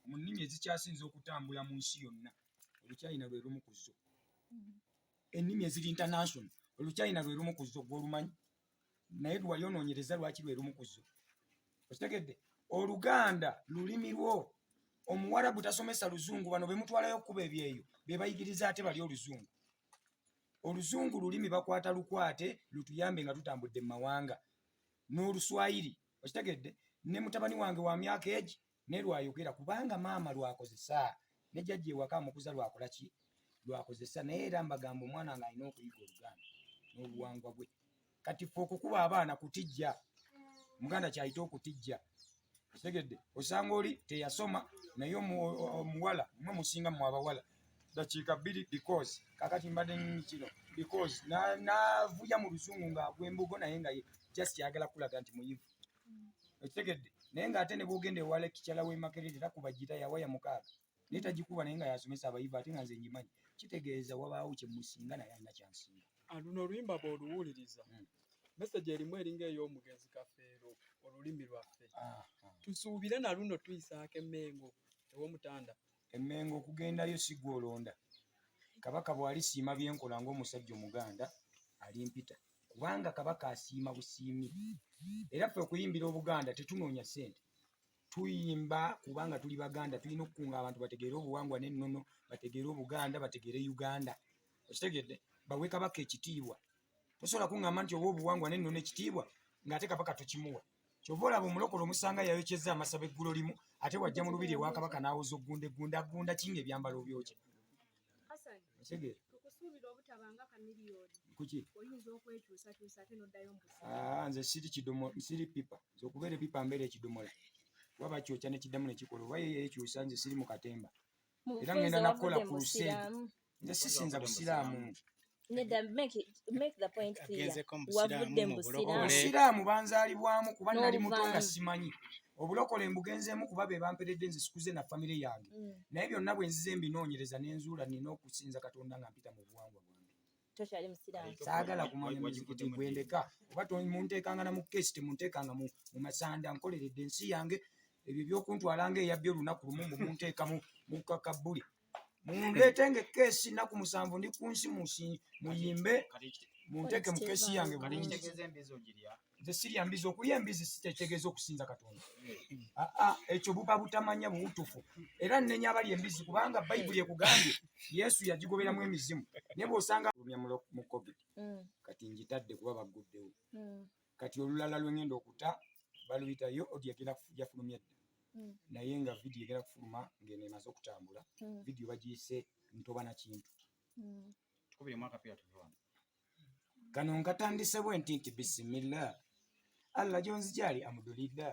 mu nnimi ezikyasinze okutambula mu nsi yonna Oluchina lwe lumu ku zo. Ennimi eziri international Oluchina lwe lumu ku zo gw'olumanyi naye lwali onoonyereza lwaki lwe lumu ku zo. Okitegedde Oluganda lulimi lwo Omuwarabu tasomesa Luzungu bano be mutwalayo okuba ebyeyo be bayigiriza ate bali Oluzungu. Oluzungu lulimi bakwata lukwate lutuyambe nga tutambudde mu mawanga n'Oluswayiri okitegedde ne mutabani wange wa myaka egi ne lwayogera kubanga maama lwakozesa ne jjajja ewaka amukuza lwakola ki lwakozesa naye era mbagamba omwana nga alina okuyiga Oluganda n'obuwangwa bwe. Kati ffe okukuba abaana kutijja Muganda kyayita okutijja okitegedde osanga oli teyasoma naye omuwala mwe musinga mu abawala dakiika bbiri because kakati mbadde nnimi kino because navuya mu Luzungu ng'agwembugo naye nga just yagala kulaga nti muyivu okitegedde naye ng'ate ne bwogenda ewala kikyala w'e Makerere takuba gita yawaya mukaaga naye tagikuba naye nga yasomesa abayivu ate nga nze ngimanyi kitegeeza wabaawo kye musinga naye alina kyansinga. Luno oluyimba bw'oluwuliriza message erimu eringa ey'omugenzi Kafeero olulimi lwaffe tusuubire na luno tuyisaako Emmengo ew'Omutanda. Emmengo okugendayo si gw'olonda Kabaka bw'alisiima byenkola ng'omusajja Omuganda alimpita kubanga Kabaka asiima busiimi era ffe okuyimbira Obuganda tetunoonya ssente tuyimba kubanga tuli Baganda tulina okukunga abantu bategeere obuwangwa n'ennono bategeere Obuganda bategeere Uganda okitegedde bawe Kabaka ekitiibwa. Tosobola kuŋŋamba nti oba obuwangwa n'ennono ekitiibwa ng'ate Kabaka tokimuwa. Kyova olaba omulokole omusanga yayokyezza amasaba eggulo limu ate wajja mu lubiri ewa Kabaka n'awoza oggunda kinga ebyambalo byokye. Kuki? Nze siri kidomola siri pipa nze okubeera epipa mbeera ekidomola kuba bakyokya ne kiddamu ne kikola oba yeekyusa nze siri mu katemba era ngenda nakukola ku lusenge nze sisinza busiraamu. Make the point clear. Wavudde mu busiraamu banzaalibwamu kuba nali muto nga simanyi obulokole mbugenzeemu kuba be bamperedde nze sikuze na famire yange naye byonna bwe nzize mbinoonyereza n'enzuula nina okusinza Katonda nga mpita mu buwangwa bwange. Tokyali musiraamu. Saagala kumanya muzikiti gwendeka oba munteekanga na mu keesi temunteekanga mu Musanda nkoleredde ensi yange ebyo by'okuntwalanga eyabbi olunaku lumu munteeka mu kakabuli mundeetenga ekkeesi nnaku 7 ndi ku nsi muyimbe munteeke mu keesi yange bulungi. Nze sirya mbizi okulya embizi sikitegeeza okusinza Katonda ekyo buba butamanya buwutufu era nnenya abali embizi kubanga Bayibuli ekugambye Yesu yagigoberamu emizimu naye bw'osanga mu COVID kati ngitadde kuba bagguddewo kati olulala lwengenda okuta baluyitayo odi yafulumya dda naye nga vidiyo egenda kufuluma ngeno emaze okutambula vidiyo bagiyise ntobana kintu kano nkatandise bwe nti bisimillah Allah gyonzikyali amudulidda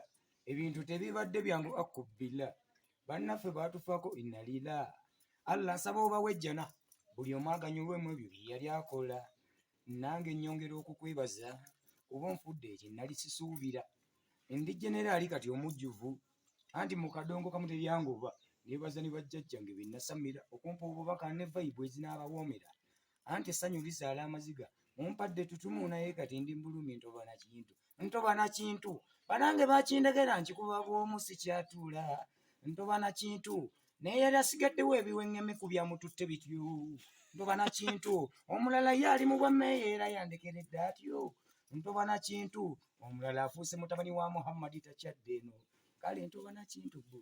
ebintu tebibadde byangu akubbila bannaffe baatufaako innalila Allah nsaba obawejjana buli omu aganyulwemu ebyo bye yali akola nange nnyongera okukwebaza kuba onfudde ekyo nali sisuubira ndi generaali kati omujjuvu anti mu kadongo kamu teryanguba nebaza ne bajjajjange be nasamira okumpa obubaka ne vayibu ezinaabawoomera anti essanyu lizaala amaziga mumpadde tutumu naye kati ndi mbulumi ntobana kintu banange bakindegera nkikuba bw'omu sikyatuula ntobana kintu naye yali asigaddewo ebiweŋŋeme ku byamututte bityo ntobana kintu omulala ye ali mu bwammeeya era yandekeredde atyo ntobana kintu omulala afuuse mutabani wa Muhammadi takyadde eno kale ntobana kintu gwo